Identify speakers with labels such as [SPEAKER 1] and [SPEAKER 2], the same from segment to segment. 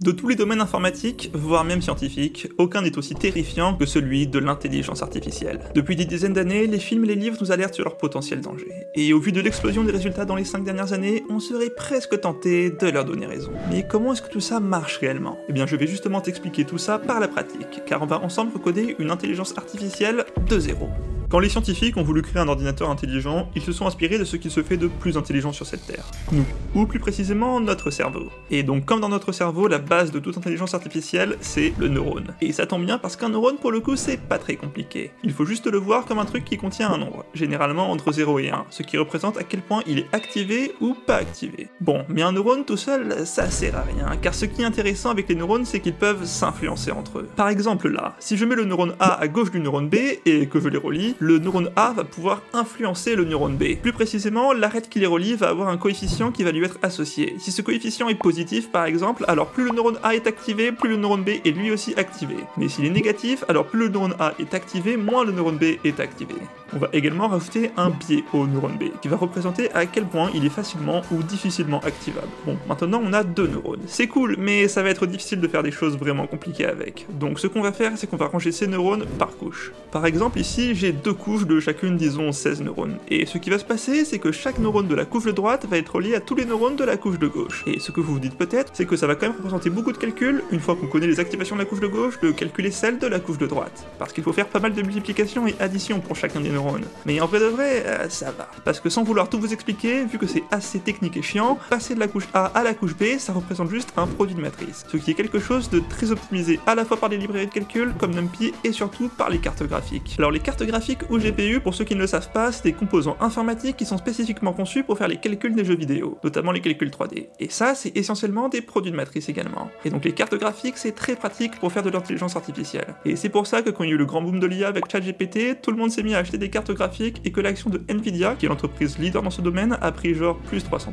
[SPEAKER 1] De tous les domaines informatiques, voire même scientifiques, aucun n'est aussi terrifiant que celui de l'intelligence artificielle. Depuis des dizaines d'années, les films et les livres nous alertent sur leur potentiel danger. Et au vu de l'explosion des résultats dans les 5 dernières années, on serait presque tenté de leur donner raison. Mais comment est-ce que tout ça marche réellement? Eh bien je vais justement t'expliquer tout ça par la pratique, car on va ensemble recoder une intelligence artificielle de zéro. Quand les scientifiques ont voulu créer un ordinateur intelligent, ils se sont inspirés de ce qui se fait de plus intelligent sur cette Terre. Nous, ou plus précisément notre cerveau. Et donc comme dans notre cerveau, la base de toute intelligence artificielle, c'est le neurone. Et ça tombe bien parce qu'un neurone pour le coup c'est pas très compliqué. Il faut juste le voir comme un truc qui contient un nombre, généralement entre 0 et 1, ce qui représente à quel point il est activé ou pas activé. Bon, mais un neurone tout seul, ça sert à rien, car ce qui est intéressant avec les neurones, c'est qu'ils peuvent s'influencer entre eux. Par exemple là, si je mets le neurone A à gauche du neurone B et que je les relie, le neurone A va pouvoir influencer le neurone B. Plus précisément, l'arête qui les relie va avoir un coefficient qui va lui être associé. Si ce coefficient est positif par exemple, alors plus le neurone A est activé, plus le neurone B est lui aussi activé. Mais s'il est négatif, alors plus le neurone A est activé, moins le neurone B est activé. On va également rajouter un biais au neurone B, qui va représenter à quel point il est facilement ou difficilement activable. Bon, maintenant on a deux neurones. C'est cool, mais ça va être difficile de faire des choses vraiment compliquées avec. Donc ce qu'on va faire, c'est qu'on va ranger ces neurones par couche. Par exemple, ici, j'ai deux couches de chacune, disons, 16 neurones. Et ce qui va se passer, c'est que chaque neurone de la couche de droite va être relié à tous les neurones de la couche de gauche. Et ce que vous vous dites peut-être, c'est que ça va quand même représenter beaucoup de calculs, une fois qu'on connaît les activations de la couche de gauche, de calculer celles de la couche de droite. Parce qu'il faut faire pas mal de multiplications et additions pour chacun des neurones. Mais en vrai de vrai, ça va. Parce que sans vouloir tout vous expliquer, vu que c'est assez technique et chiant, passer de la couche A à la couche B, ça représente juste un produit de matrice. Ce qui est quelque chose de très optimisé à la fois par les librairies de calcul, comme NumPy, et surtout par les cartes graphiques. Alors les cartes graphiques ou GPU, pour ceux qui ne le savent pas, c'est des composants informatiques qui sont spécifiquement conçus pour faire les calculs des jeux vidéo, notamment les calculs 3D. Et ça, c'est essentiellement des produits de matrice également. Et donc les cartes graphiques, c'est très pratique pour faire de l'intelligence artificielle. Et c'est pour ça que quand il y a eu le grand boom de l'IA avec ChatGPT, tout le monde s'est mis à acheter des cartes graphiques et que l'action de Nvidia, qui est l'entreprise leader dans ce domaine, a pris genre plus 300%.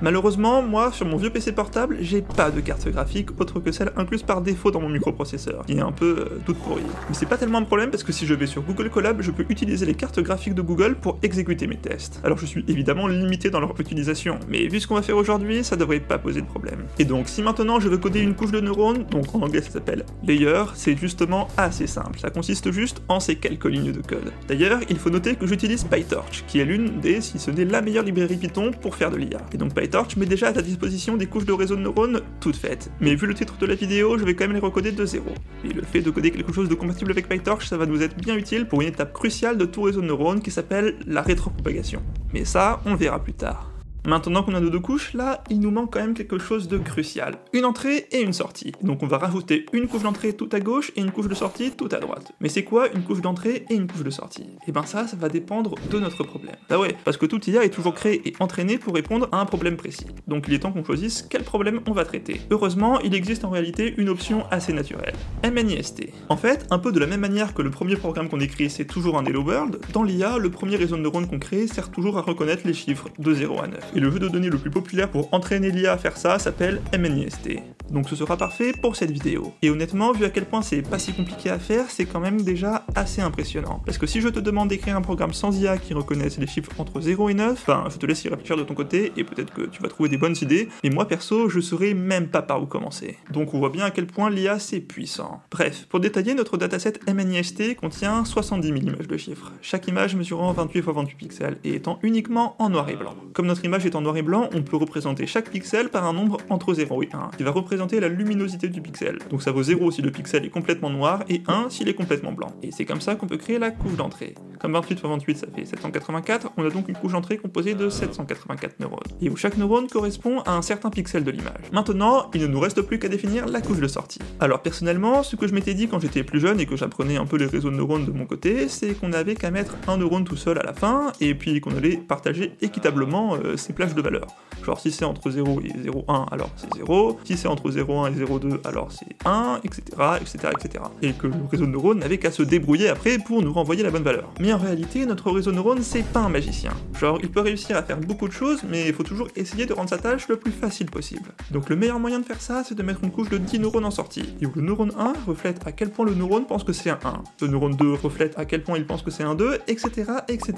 [SPEAKER 1] Malheureusement, moi, sur mon vieux PC portable, j'ai pas de carte graphique autre que celle incluse par défaut dans mon microprocesseur, qui est un peu toute pourrie. Mais c'est pas tellement un problème parce que si je vais sur Google Colab, je peux utiliser les cartes graphiques de Google pour exécuter mes tests. Alors je suis évidemment limité dans leur utilisation, mais vu ce qu'on va faire aujourd'hui, ça devrait pas poser de problème. Et donc si maintenant je veux coder une couche de neurones, donc en anglais ça s'appelle layer, c'est justement assez simple, ça consiste juste en ces quelques lignes de code. D'ailleurs, il faut noter que j'utilise PyTorch, qui est l'une des, si ce n'est la meilleure librairie Python pour faire de l'IA. Et donc PyTorch met déjà à ta disposition des couches de réseau de neurones toutes faites. Mais vu le titre de la vidéo, je vais quand même les recoder de zéro. Et le fait de coder quelque chose de compatible avec PyTorch, ça va nous être bien utile pour une étape cruciale de tout réseau de neurones qui s'appelle la rétropropagation. Mais ça, on le verra plus tard. Maintenant qu'on a nos deux couches, là, il nous manque quand même quelque chose de crucial. Une entrée et une sortie. Donc on va rajouter une couche d'entrée tout à gauche et une couche de sortie tout à droite. Mais c'est quoi une couche d'entrée et une couche de sortie? Et ben ça va dépendre de notre problème. Bah ouais, parce que tout IA est toujours créé et entraîné pour répondre à un problème précis. Donc il est temps qu'on choisisse quel problème on va traiter. Heureusement, il existe en réalité une option assez naturelle. MNIST. En fait, un peu de la même manière que le premier programme qu'on écrit c'est toujours un Hello World, dans l'IA, le premier réseau de neurones qu'on crée sert toujours à reconnaître les chiffres de 0 à 9. Et le jeu de données le plus populaire pour entraîner l'IA à faire ça s'appelle MNIST. Donc ce sera parfait pour cette vidéo. Et honnêtement, vu à quel point c'est pas si compliqué à faire, c'est quand même déjà assez impressionnant. Parce que si je te demande d'écrire un programme sans IA qui reconnaisse les chiffres entre 0 et 9, enfin je te laisse y réfléchir de ton côté et peut-être que tu vas trouver des bonnes idées, mais moi perso, je saurais même pas par où commencer. Donc on voit bien à quel point l'IA c'est puissant. Bref, pour détailler, notre dataset MNIST contient 70 000 images de chiffres, chaque image mesurant 28 x 28 pixels et étant uniquement en noir et blanc. Comme notre image est en noir et blanc, on peut représenter chaque pixel par un nombre entre 0 et 1, qui va représenter la luminosité du pixel. Donc ça vaut 0 si le pixel est complètement noir, et 1 s'il est complètement blanc. Et c'est comme ça qu'on peut créer la couche d'entrée. Comme 28 x 28 ça fait 784, on a donc une couche d'entrée composée de 784 neurones, et où chaque neurone correspond à un certain pixel de l'image. Maintenant, il ne nous reste plus qu'à définir la couche de sortie. Alors personnellement, ce que je m'étais dit quand j'étais plus jeune et que j'apprenais un peu les réseaux de neurones de mon côté, c'est qu'on avait qu'à mettre un neurone tout seul à la fin, et puis qu'on allait partager équitablement ces plages de valeurs. Genre si c'est entre 0 et 0,1 alors c'est 0, si c'est entre 0,1 et 0,2 alors c'est 1, etc., etc., etc. Et que le réseau de neurones n'avait qu'à se débrouiller après pour nous renvoyer la bonne valeur. Mais en réalité, notre réseau de neurones c'est pas un magicien. Genre il peut réussir à faire beaucoup de choses, mais il faut toujours essayer de rendre sa tâche le plus facile possible. Donc le meilleur moyen de faire ça, c'est de mettre une couche de 10 neurones en sortie, et où le neurone 1 reflète à quel point le neurone pense que c'est un 1, le neurone 2 reflète à quel point il pense que c'est un 2, etc., etc.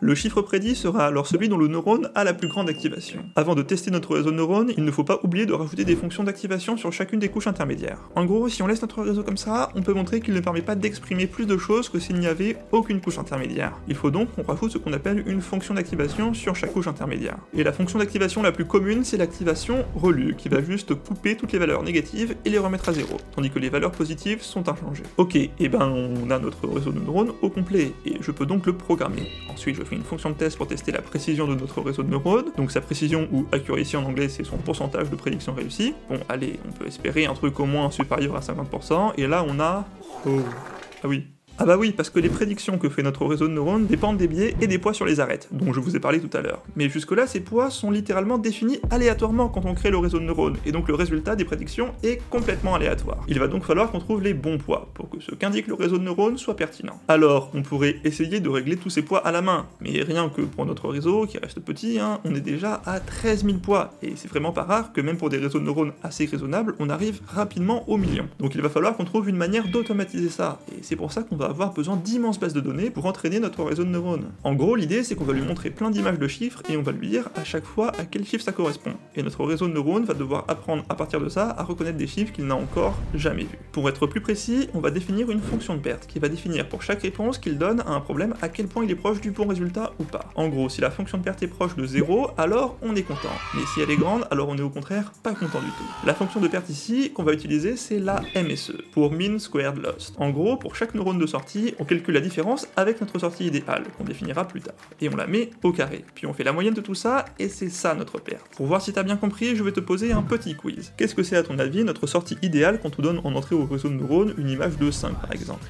[SPEAKER 1] Le chiffre prédit sera alors celui dont le neurone a la plus grande activation. Avant de tester notre réseau de neurones, il ne faut pas oublier de rajouter des fonctions d'activation d'activation sur chacune des couches intermédiaires. En gros, si on laisse notre réseau comme ça, on peut montrer qu'il ne permet pas d'exprimer plus de choses que s'il n'y avait aucune couche intermédiaire. Il faut donc qu'on rajoute ce qu'on appelle une fonction d'activation sur chaque couche intermédiaire. Et la fonction d'activation la plus commune, c'est l'activation relue, qui va juste couper toutes les valeurs négatives et les remettre à 0, tandis que les valeurs positives sont inchangées. Ok, et ben on a notre réseau de neurones au complet, et je peux donc le programmer. Ensuite, je fais une fonction de test pour tester la précision de notre réseau de neurones, donc sa précision ou accuracy en anglais, c'est son pourcentage de prédiction réussie. Bon, allez, on peut espérer un truc au moins supérieur à 50%, et là on a... Oh... Ah oui. Ah bah oui, parce que les prédictions que fait notre réseau de neurones dépendent des biais et des poids sur les arêtes, dont je vous ai parlé tout à l'heure. Mais jusque-là, ces poids sont littéralement définis aléatoirement quand on crée le réseau de neurones, et donc le résultat des prédictions est complètement aléatoire. Il va donc falloir qu'on trouve les bons poids, pour que ce qu'indique le réseau de neurones soit pertinent. Alors, on pourrait essayer de régler tous ces poids à la main, mais rien que pour notre réseau, qui reste petit, on est déjà à 13 000 poids, et c'est vraiment pas rare que même pour des réseaux de neurones assez raisonnables, on arrive rapidement au million. Donc il va falloir qu'on trouve une manière d'automatiser ça, et c'est pour ça qu'on va avoir besoin d'immenses bases de données pour entraîner notre réseau de neurones. En gros, l'idée c'est qu'on va lui montrer plein d'images de chiffres et on va lui dire à chaque fois à quel chiffre ça correspond. Et notre réseau de neurones va devoir apprendre à partir de ça à reconnaître des chiffres qu'il n'a encore jamais vus. Pour être plus précis, on va définir une fonction de perte qui va définir pour chaque réponse qu'il donne à un problème à quel point il est proche du bon résultat ou pas. En gros, si la fonction de perte est proche de 0, alors on est content. Mais si elle est grande, alors on est au contraire pas content du tout. La fonction de perte ici qu'on va utiliser, c'est la MSE, pour Mean Squared Lost. En gros, pour chaque neurone de sortie, on calcule la différence avec notre sortie idéale, qu'on définira plus tard. Et on la met au carré. Puis on fait la moyenne de tout ça, et c'est ça notre perte. Pour voir si t'as bien compris, je vais te poser un petit quiz. Qu'est-ce que c'est à ton avis notre sortie idéale quand on donne en entrée au réseau de neurones une image de 5 par exemple?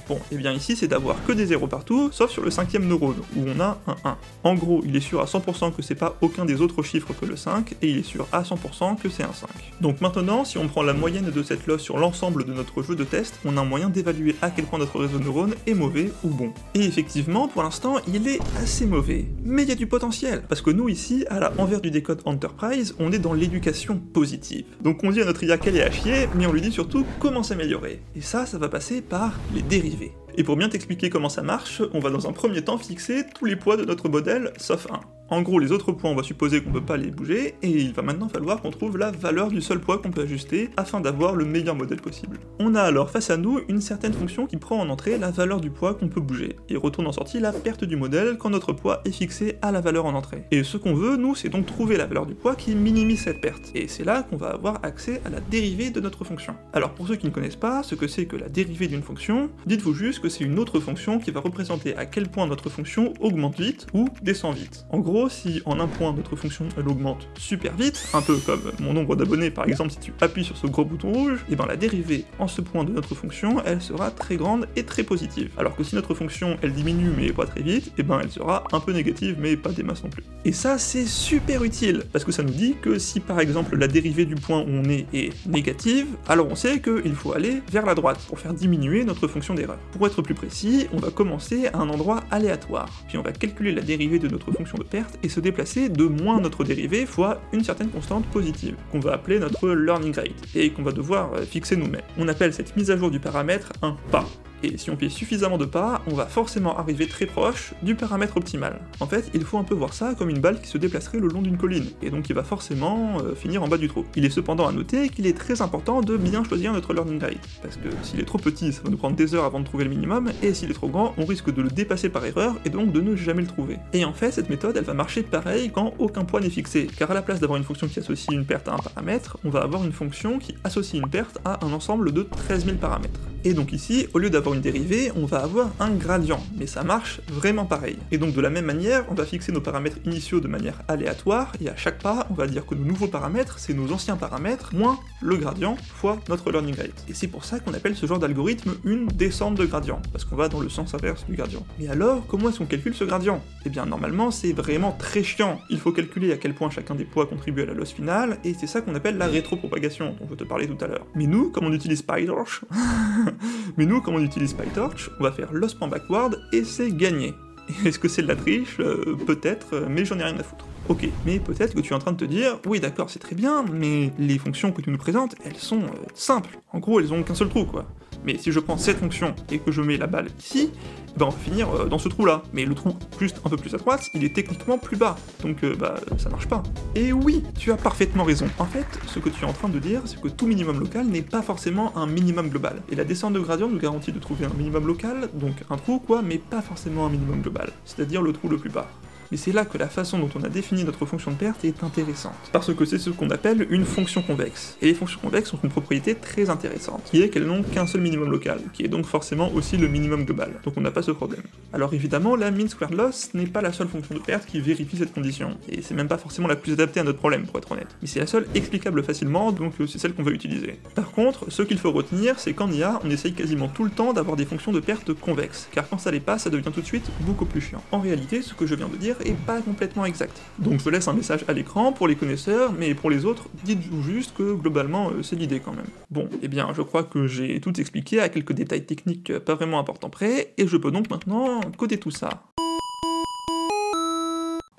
[SPEAKER 1] Bon, et bien ici c'est d'avoir que des zéros partout, sauf sur le 5e neurone, où on a un 1. En gros, il est sûr à 100% que c'est pas aucun des autres chiffres que le 5, et il est sûr à 100% que c'est un 5. Donc maintenant, si on prend la moyenne de cette loss sur l'ensemble de notre jeu de test, on a un moyen d'évaluer à quel point notre réseau de neurones est mauvais ou bon. Et effectivement, pour l'instant, il est assez mauvais. Mais il y a du potentiel, parce que nous ici, à la Envers du Décode Enterprise, on est dans l'éducation positive. Donc on dit à notre IA qu'elle est à chier, mais on lui dit surtout comment s'améliorer. Et ça va passer par les dérivés. Et pour bien t'expliquer comment ça marche, on va dans un premier temps fixer tous les poids de notre modèle, sauf un. En gros, les autres poids, on va supposer qu'on peut pas les bouger, et il va maintenant falloir qu'on trouve la valeur du seul poids qu'on peut ajuster, afin d'avoir le meilleur modèle possible. On a alors face à nous une certaine fonction qui prend en entrée la valeur du poids qu'on peut bouger, et retourne en sortie la perte du modèle quand notre poids est fixé à la valeur en entrée. Et ce qu'on veut, nous, c'est donc trouver la valeur du poids qui minimise cette perte, et c'est là qu'on va avoir accès à la dérivée de notre fonction. Alors pour ceux qui ne connaissent pas ce que c'est que la dérivée d'une fonction, dites-vous juste que c'est une autre fonction qui va représenter à quel point notre fonction augmente vite ou descend vite. En gros, si en un point notre fonction elle augmente super vite, un peu comme mon nombre d'abonnés par exemple si tu appuies sur ce gros bouton rouge, et ben la dérivée en ce point de notre fonction elle sera très grande et très positive. Alors que si notre fonction elle diminue mais pas très vite, et ben elle sera un peu négative mais pas des masses non plus. Et ça c'est super utile, parce que ça nous dit que si par exemple la dérivée du point où on est négative, alors on sait qu'il faut aller vers la droite pour faire diminuer notre fonction d'erreur. Pour être plus précis, on va commencer à un endroit aléatoire, puis on va calculer la dérivée de notre fonction de perte et se déplacer de moins notre dérivée fois une certaine constante positive, qu'on va appeler notre learning rate, et qu'on va devoir fixer nous-mêmes. On appelle cette mise à jour du paramètre un pas. Et si on fait suffisamment de pas, on va forcément arriver très proche du paramètre optimal. En fait, il faut un peu voir ça comme une balle qui se déplacerait le long d'une colline, et donc il va forcément finir en bas du trou. Il est cependant à noter qu'il est très important de bien choisir notre learning rate, parce que s'il est trop petit, ça va nous prendre des heures avant de trouver le minimum, et s'il est trop grand, on risque de le dépasser par erreur, et donc de ne jamais le trouver. Et en fait, cette méthode, elle va marcher pareil quand aucun poids n'est fixé, car à la place d'avoir une fonction qui associe une perte à un paramètre, on va avoir une fonction qui associe une perte à un ensemble de 13 000 paramètres. Et donc ici, au lieu d'avoir une dérivée, on va avoir un gradient, mais ça marche vraiment pareil. Et donc de la même manière, on va fixer nos paramètres initiaux de manière aléatoire, et à chaque pas, on va dire que nos nouveaux paramètres, c'est nos anciens paramètres, moins le gradient, fois notre learning rate. Et c'est pour ça qu'on appelle ce genre d'algorithme une descente de gradient, parce qu'on va dans le sens inverse du gradient. Mais alors, comment est-ce qu'on calcule ce gradient? Eh bien normalement, c'est vraiment très chiant. Il faut calculer à quel point chacun des poids contribue à la loss finale, et c'est ça qu'on appelle la rétropropagation, dont je te parlais tout à l'heure. Mais nous, comme on utilise PyTorch, on va faire loss.backward et c'est gagné. Est-ce que c'est de la triche? Peut-être, mais j'en ai rien à foutre. Ok, mais peut-être que tu es en train de te dire, oui d'accord c'est très bien, mais les fonctions que tu nous présentes, elles sont simples. En gros, elles ont qu'un seul trou quoi. Mais si je prends cette fonction et que je mets la balle ici, on va finir dans ce trou-là. Mais le trou juste un peu plus à droite, il est techniquement plus bas. Donc ça marche pas. Et oui, tu as parfaitement raison. En fait, ce que tu es en train de dire, c'est que tout minimum local n'est pas forcément un minimum global. Et la descente de gradient nous garantit de trouver un minimum local, donc un trou quoi, mais pas forcément un minimum global. C'est-à-dire le trou le plus bas. Mais c'est là que la façon dont on a défini notre fonction de perte est intéressante. Parce que c'est ce qu'on appelle une fonction convexe. Et les fonctions convexes ont une propriété très intéressante, qui est qu'elles n'ont qu'un seul minimum local, qui est donc forcément aussi le minimum global. Donc on n'a pas ce problème. Alors évidemment, la mean squared loss n'est pas la seule fonction de perte qui vérifie cette condition, et c'est même pas forcément la plus adaptée à notre problème, pour être honnête. Mais c'est la seule explicable facilement, donc c'est celle qu'on va utiliser. Par contre, ce qu'il faut retenir, c'est qu'en IA, on essaye quasiment tout le temps d'avoir des fonctions de perte convexes, car quand ça l'est pas, ça devient tout de suite beaucoup plus chiant. En réalité, ce que je viens de dire est pas complètement exact. Donc je laisse un message à l'écran pour les connaisseurs, mais pour les autres, dites-vous juste que globalement c'est l'idée quand même. Bon, eh bien je crois que j'ai tout expliqué à quelques détails techniques pas vraiment importants près, et je peux donc maintenant coder tout ça.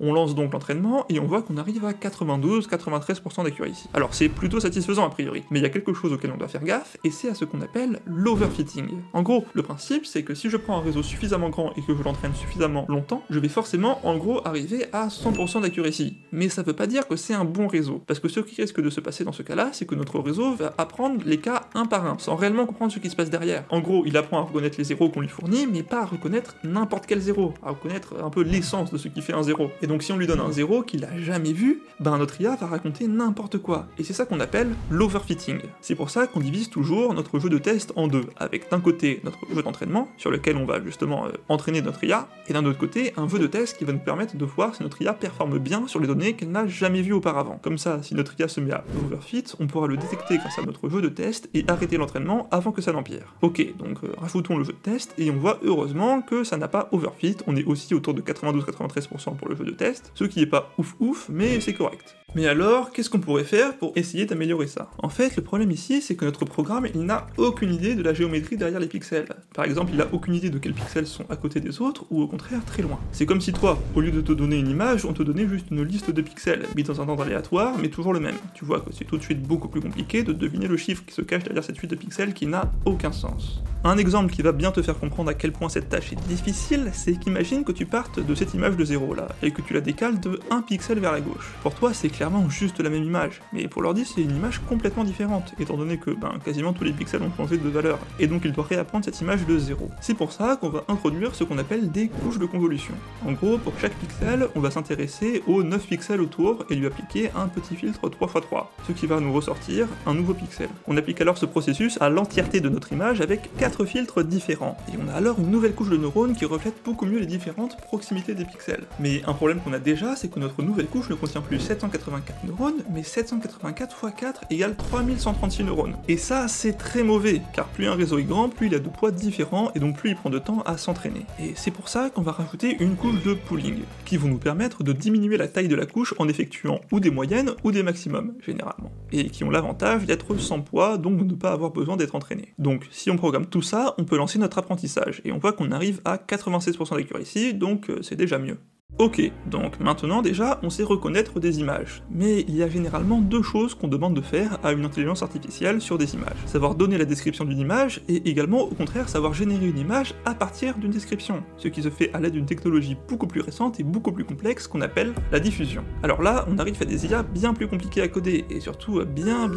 [SPEAKER 1] On lance donc l'entraînement et on voit qu'on arrive à 92-93% d'accuracy. Alors c'est plutôt satisfaisant a priori, mais il y a quelque chose auquel on doit faire gaffe, et c'est à ce qu'on appelle l'overfitting. En gros, le principe c'est que si je prends un réseau suffisamment grand et que je l'entraîne suffisamment longtemps, je vais forcément en gros arriver à 100% d'accuracy. Mais ça veut pas dire que c'est un bon réseau, parce que ce qui risque de se passer dans ce cas-là, c'est que notre réseau va apprendre les cas un par un, sans réellement comprendre ce qui se passe derrière. En gros, il apprend à reconnaître les zéros qu'on lui fournit, mais pas à reconnaître n'importe quel zéro, à reconnaître un peu l'essence de ce qui fait un zéro. Et donc si on lui donne un zéro qu'il a jamais vu, notre IA va raconter n'importe quoi. Et c'est ça qu'on appelle l'overfitting. C'est pour ça qu'on divise toujours notre jeu de test en deux, avec d'un côté notre jeu d'entraînement, sur lequel on va justement entraîner notre IA, et d'un autre côté un jeu de test qui va nous permettre de voir si notre IA performe bien sur les données qu'elle n'a jamais vues auparavant. Comme ça, si notre IA se met à overfit, on pourra le détecter grâce à notre jeu de test et arrêter l'entraînement avant que ça n'empire. Ok, donc rajoutons le jeu de test, et on voit heureusement que ça n'a pas overfit, on est aussi autour de 92-93% pour le jeu de test, ce qui est pas ouf, mais c'est correct. Mais alors, qu'est-ce qu'on pourrait faire pour essayer d'améliorer ça? En fait, le problème ici, c'est que notre programme, il n'a aucune idée de la géométrie derrière les pixels. Par exemple, il a aucune idée de quels pixels sont à côté des autres, ou au contraire, très loin. C'est comme si toi, au lieu de te donner une image, on te donnait juste une liste de pixels, mis dans un ordre aléatoire, mais toujours le même. Tu vois que c'est tout de suite beaucoup plus compliqué de deviner le chiffre qui se cache derrière cette suite de pixels qui n'a aucun sens. Un exemple qui va bien te faire comprendre à quel point cette tâche est difficile, c'est qu'imagine que tu partes de cette image de 0 là, et que tu la décales de 1 pixel vers la gauche. Pour toi, c'est clairement juste la même image, mais pour l'ordi, c'est une image complètement différente, étant donné que quasiment tous les pixels ont changé de valeur, et donc il doit réapprendre cette image de 0. C'est pour ça qu'on va introduire ce qu'on appelle des couches de convolution. En gros, pour chaque pixel, on va s'intéresser aux 9 pixels autour et lui appliquer un petit filtre 3x3, ce qui va nous ressortir un nouveau pixel. On applique alors ce processus à l'entièreté de notre image avec 4 filtres différents, et on a alors une nouvelle couche de neurones qui reflète beaucoup mieux les différentes proximités des pixels. Mais un problème qu'on a déjà, c'est que notre nouvelle couche ne contient plus 784 neurones, mais 784 x 4 égale 3136 neurones. Et ça, c'est très mauvais, car plus un réseau est grand, plus il a de poids différents, et donc plus il prend de temps à s'entraîner. Et c'est pour ça qu'on va rajouter une couche de pooling, qui vont nous permettre de diminuer la taille de la couche en effectuant ou des moyennes ou des maximums, généralement. Et qui ont l'avantage d'être sans poids, donc de ne pas avoir besoin d'être entraîné. Donc si on programme tout ça, on peut lancer notre apprentissage, et on voit qu'on arrive à 96% d'accuracy, donc c'est déjà mieux. Ok, donc maintenant déjà on sait reconnaître des images, mais il y a généralement deux choses qu'on demande de faire à une intelligence artificielle sur des images. Savoir donner la description d'une image, et également au contraire savoir générer une image à partir d'une description, ce qui se fait à l'aide d'une technologie beaucoup plus récente et beaucoup plus complexe qu'on appelle la diffusion. Alors là, on arrive à des IA bien plus compliquées à coder, et surtout bien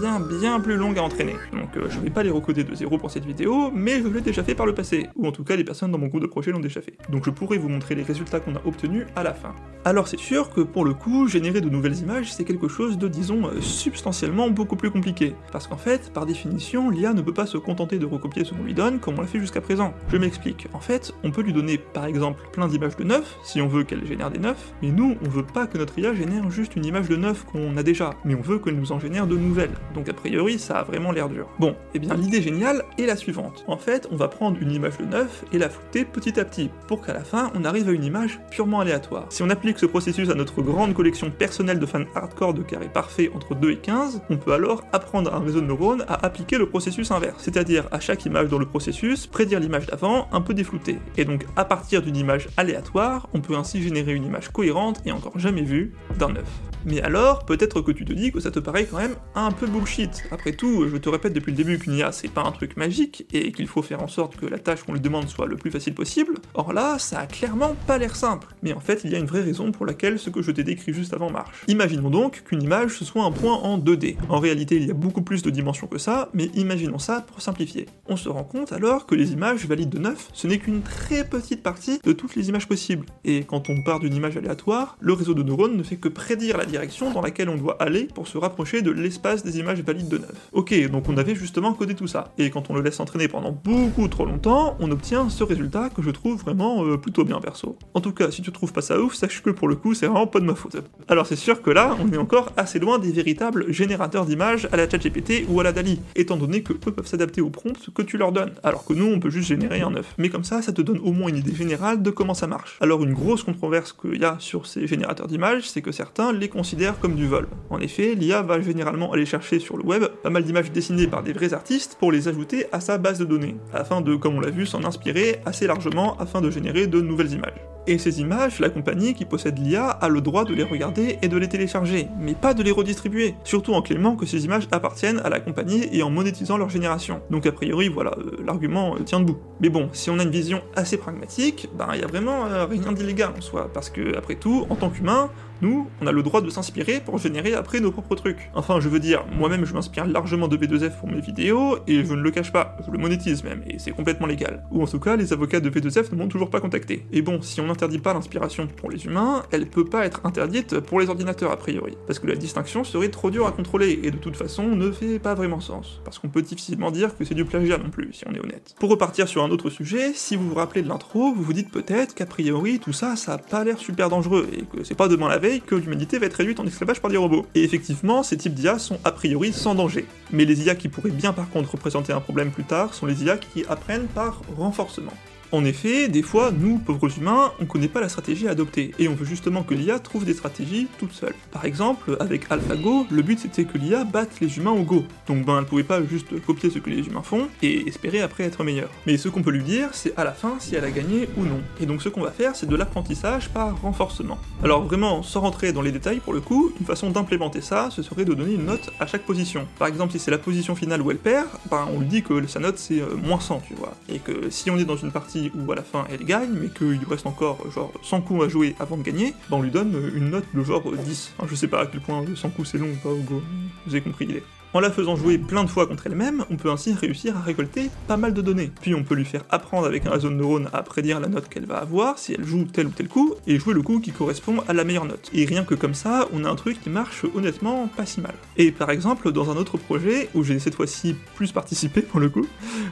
[SPEAKER 1] plus longues à entraîner. Donc je vais pas les recoder de zéro pour cette vidéo, mais je l'ai déjà fait par le passé, ou en tout cas les personnes dans mon groupe de projet l'ont déjà fait. Donc je pourrais vous montrer les résultats qu'on a obtenus à la fin. Alors c'est sûr que pour le coup, générer de nouvelles images, c'est quelque chose de, disons, substantiellement beaucoup plus compliqué. Parce qu'en fait, par définition, l'IA ne peut pas se contenter de recopier ce qu'on lui donne comme on l'a fait jusqu'à présent. Je m'explique. En fait, on peut lui donner par exemple plein d'images de 9, si on veut qu'elle génère des 9, mais nous, on veut pas que notre IA génère juste une image de 9 qu'on a déjà, mais on veut qu'elle nous en génère de nouvelles. Donc a priori, ça a vraiment l'air dur. Bon, et bien l'idée géniale est la suivante. En fait, on va prendre une image de 9 et la flouter petit à petit, pour qu'à la fin, on arrive à une image purement aléatoire. Si on applique ce processus à notre grande collection personnelle de fans hardcore de carrés parfaits entre 2 et 15, on peut alors apprendre à un réseau de neurones à appliquer le processus inverse, c'est-à-dire à chaque image dans le processus, prédire l'image d'avant, un peu défloutée. Et donc à partir d'une image aléatoire, on peut ainsi générer une image cohérente et encore jamais vue d'un 9. Mais alors, peut-être que tu te dis que ça te paraît quand même un peu bullshit. Après tout, je te répète depuis le début qu'une IA c'est pas un truc magique, et qu'il faut faire en sorte que la tâche qu'on lui demande soit le plus facile possible. Or là, ça a clairement pas l'air simple. Mais en fait, il y a une vraie raison pour laquelle ce que je t'ai décrit juste avant marche. Imaginons donc qu'une image ce soit un point en 2D. En réalité, il y a beaucoup plus de dimensions que ça, mais imaginons ça pour simplifier. On se rend compte alors que les images valides de 9, ce n'est qu'une très petite partie de toutes les images possibles. Et quand on part d'une image aléatoire, le réseau de neurones ne fait que prédire la direction dans laquelle on doit aller pour se rapprocher de l'espace des images valides de 9. Ok, donc on avait justement codé tout ça. Et quand on le laisse entraîner pendant beaucoup trop longtemps, on obtient ce résultat que je trouve vraiment plutôt bien perso. En tout cas, si tu trouves pas ça ouf, sache que pour le coup, c'est vraiment pas de ma faute. Alors c'est sûr que là, on est encore assez loin des véritables générateurs d'images à la ChatGPT ou à la DALL-E, étant donné que eux peuvent s'adapter aux prompts que tu leur donnes, alors que nous, on peut juste générer un œuf. Mais comme ça te donne au moins une idée générale de comment ça marche. Alors une grosse controverse qu'il y a sur ces générateurs d'images, c'est que certains les considèrent comme du vol. En effet, l'IA va généralement aller chercher sur le web pas mal d'images dessinées par des vrais artistes pour les ajouter à sa base de données, afin de, comme on l'a vu, s'en inspirer assez largement afin de générer de nouvelles images. Et ces images, la compagnie qui possède l'IA a le droit de les regarder et de les télécharger, mais pas de les redistribuer, surtout en claimant que ces images appartiennent à la compagnie et en monétisant leur génération. Donc a priori, voilà, l'argument tient debout. Mais bon, si on a une vision assez pragmatique, ben y a vraiment rien d'illégal en soi, parce que après tout, en tant qu'humain, nous, on a le droit de s'inspirer pour générer après nos propres trucs. Enfin, je veux dire, moi-même je m'inspire largement de V2F pour mes vidéos, et je ne le cache pas, je le monétise même, et c'est complètement légal. Ou en tout cas, les avocats de V2F ne m'ont toujours pas contacté. Et bon, si on n'interdit pas l'inspiration pour les humains, elle peut pas être interdite pour les ordinateurs a priori, parce que la distinction serait trop dure à contrôler, et de toute façon ne fait pas vraiment sens, parce qu'on peut difficilement dire que c'est du plagiat non plus, si on est honnête. Pour repartir sur un autre sujet, si vous vous rappelez de l'intro, vous vous dites peut-être qu'a priori tout ça, ça a pas l'air super dangereux, et que c'est pas demain la veille que l'humanité va être réduite en esclavage par des robots. Et effectivement, ces types d'IA sont a priori sans danger. Mais les IA qui pourraient bien par contre représenter un problème plus tard sont les IA qui apprennent par renforcement. En effet, des fois, nous, pauvres humains, on connaît pas la stratégie à adopter, et on veut justement que l'IA trouve des stratégies toute seule. Par exemple, avec AlphaGo, le but c'était que l'IA batte les humains au Go, donc ben elle pouvait pas juste copier ce que les humains font, et espérer après être meilleure. Mais ce qu'on peut lui dire, c'est à la fin si elle a gagné ou non. Et donc ce qu'on va faire, c'est de l'apprentissage par renforcement. Alors vraiment, sans rentrer dans les détails pour le coup, une façon d'implémenter ça, ce serait de donner une note à chaque position. Par exemple, si c'est la position finale où elle perd, ben on lui dit que sa note c'est moins 100, tu vois. Et que si on est dans une partie où à la fin elle gagne, mais qu'il lui reste encore genre 100 coups à jouer avant de gagner, bah on lui donne une note de genre 10. Enfin, je sais pas à quel point 100 coups c'est long ou pas au Go, vous avez compris l'idée. En la faisant jouer plein de fois contre elle-même, on peut ainsi réussir à récolter pas mal de données. Puis on peut lui faire apprendre avec un réseau de neurones à prédire la note qu'elle va avoir si elle joue tel ou tel coup, et jouer le coup qui correspond à la meilleure note. Et rien que comme ça, on a un truc qui marche honnêtement pas si mal. Et par exemple, dans un autre projet, où j'ai cette fois-ci plus participé pour le coup,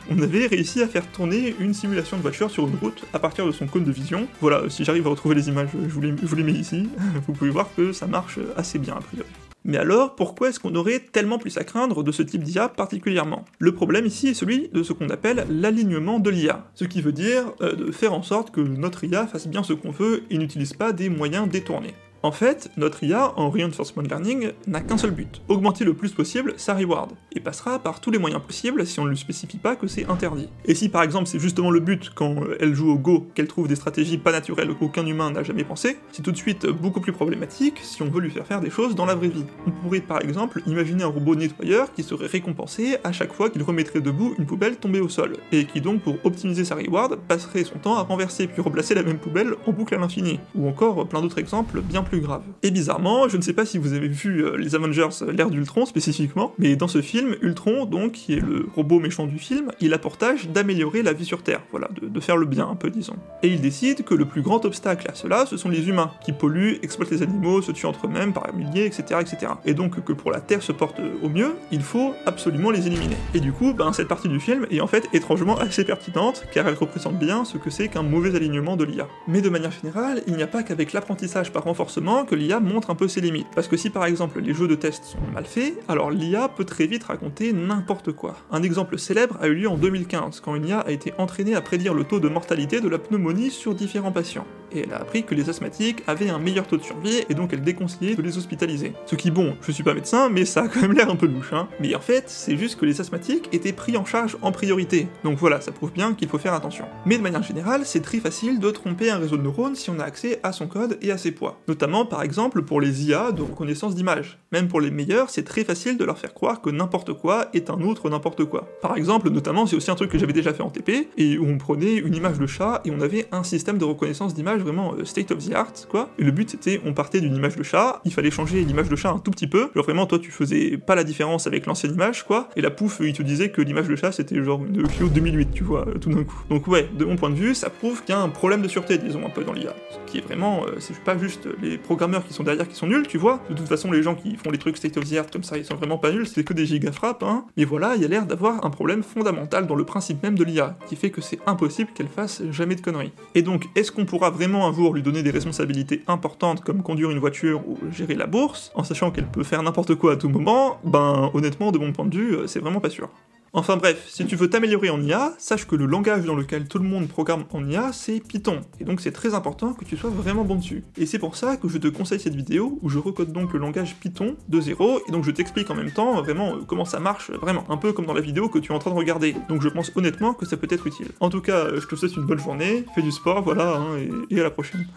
[SPEAKER 1] on avait réussi à faire tourner une simulation de voiture sur une route à partir de son cône de vision. Voilà, si j'arrive à retrouver les images, je vous les mets ici, vous pouvez voir que ça marche assez bien a priori. Mais alors, pourquoi est-ce qu'on aurait tellement plus à craindre de ce type d'IA particulièrement? Le problème ici est celui de ce qu'on appelle l'alignement de l'IA, ce qui veut dire de faire en sorte que notre IA fasse bien ce qu'on veut et n'utilise pas des moyens détournés. En fait, notre IA, en Reinforcement Learning, n'a qu'un seul but, augmenter le plus possible sa reward, et passera par tous les moyens possibles si on ne lui spécifie pas que c'est interdit. Et si par exemple c'est justement le but, quand elle joue au Go, qu'elle trouve des stratégies pas naturelles qu'aucun humain n'a jamais pensé, c'est tout de suite beaucoup plus problématique si on veut lui faire des choses dans la vraie vie. On pourrait par exemple imaginer un robot nettoyeur qui serait récompensé à chaque fois qu'il remettrait debout une poubelle tombée au sol, et qui donc pour optimiser sa reward, passerait son temps à renverser puis replacer la même poubelle en boucle à l'infini, ou encore plein d'autres exemples bien plus grave. Et bizarrement, je ne sais pas si vous avez vu les Avengers, l'ère d'Ultron spécifiquement, mais dans ce film, Ultron, donc, qui est le robot méchant du film, il a pour tâche d'améliorer la vie sur Terre, voilà, de faire le bien un peu disons. Et il décide que le plus grand obstacle à cela, ce sont les humains, qui polluent, exploitent les animaux, se tuent entre eux-mêmes par milliers, etc., etc. Et donc que pour la Terre se porte au mieux, il faut absolument les éliminer. Et du coup, ben, cette partie du film est en fait étrangement assez pertinente, car elle représente bien ce que c'est qu'un mauvais alignement de l'IA. Mais de manière générale, il n'y a pas qu'avec l'apprentissage par renforcement que l'IA montre un peu ses limites, parce que si par exemple les jeux de test sont mal faits, alors l'IA peut très vite raconter n'importe quoi. Un exemple célèbre a eu lieu en 2015, quand une IA a été entraînée à prédire le taux de mortalité de la pneumonie sur différents patients. et elle a appris que les asthmatiques avaient un meilleur taux de survie, et donc elle déconseillait de les hospitaliser. Ce qui, bon, je suis pas médecin, mais ça a quand même l'air un peu louche, hein. Mais en fait, c'est juste que les asthmatiques étaient pris en charge en priorité, donc voilà, ça prouve bien qu'il faut faire attention. Mais de manière générale, c'est très facile de tromper un réseau de neurones si on a accès à son code et à ses poids. Notamment, par exemple, pour les IA de reconnaissance d'image. Même pour les meilleurs, c'est très facile de leur faire croire que n'importe quoi est un autre n'importe quoi. Par exemple, notamment, c'est aussi un truc que j'avais déjà fait en TP, et où on prenait une image de chat, et on avait un système de reconnaissance d'image vraiment state of the art, quoi. Et le but c'était, on partait d'une image de chat, il fallait changer l'image de chat un tout petit peu, genre vraiment toi tu faisais pas la différence avec l'ancienne image, quoi, et la pouf, il te disait que l'image de chat c'était genre une Clio 2008, tu vois, tout d'un coup. Donc ouais, de mon point de vue, ça prouve qu'il y a un problème de sûreté, disons, un peu dans l'IA. Ce qui est vraiment, c'est pas juste les programmeurs qui sont derrière qui sont nuls, tu vois. De toute façon, les gens qui font les trucs state of the art comme ça, ils sont vraiment pas nuls, c'est que des gigafrappes, hein. Mais voilà, il y a l'air d'avoir un problème fondamental dans le principe même de l'IA, qui fait que c'est impossible qu'elle fasse jamais de conneries. Et donc, est-ce qu'on pourra vraiment un jour lui donner des responsabilités importantes comme conduire une voiture ou gérer la bourse, en sachant qu'elle peut faire n'importe quoi à tout moment? Ben, honnêtement, de mon point de vue, c'est vraiment pas sûr. Enfin bref, si tu veux t'améliorer en IA, sache que le langage dans lequel tout le monde programme en IA, c'est Python, et donc c'est très important que tu sois vraiment bon dessus. Et c'est pour ça que je te conseille cette vidéo, où je recode donc le langage Python de zéro, et donc je t'explique en même temps vraiment comment ça marche vraiment, un peu comme dans la vidéo que tu es en train de regarder, donc je pense honnêtement que ça peut être utile. En tout cas, je te souhaite une bonne journée, fais du sport, voilà, hein, et à la prochaine.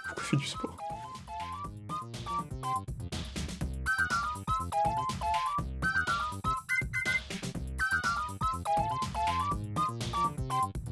[SPEAKER 1] Pourquoi fais du sport ?